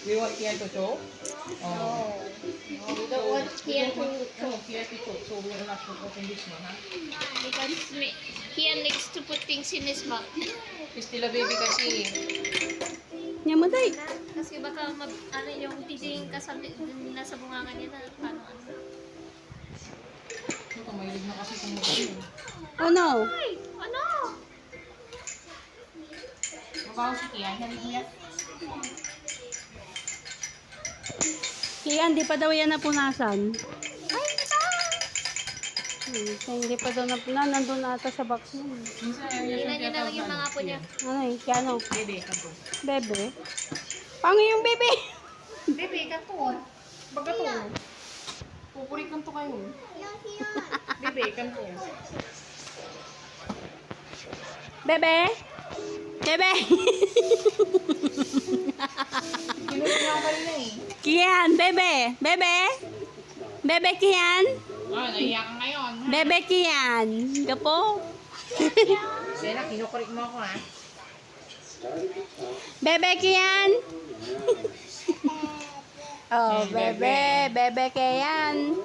We want Kian to show? No. We don't want Kian to No, Kian to show. So we will not open this one, ha? because Kian likes to put things in his mouth. He's still a baby kasi. Nyamatay. Kasi baka ano yung titing kasali nasa bunganga niya na paano ano. Ito, mahilig na kasi kung mag-ano. Oh no. Ay! Ano? Mabaho si Kian. Halig mo yan. Kian, di pa daw yan napunasan. Ay, ito! Hindi pa daw napunasan. Nandun ata sa box mo. Minsan ayaw niya Tingnan niyo na lang yung mga apo niya. Ano eh, Kiano? Bebe, kanto. Bebe? Pango yung bebe? Bebe, kanto. Baga to. Pupuri kanto kayo. Bebe, kanto. Bebe? Bebe? Kinuha niya ako kanina eh. Kian, bebe? Bebe? Bebe Kian? Ah, naiyak ka ngayon. Bebe Kian? Gapo? Sena, kinukurik mo ako ha. Bebe Kian? Oh, bebe. Bebe Kian.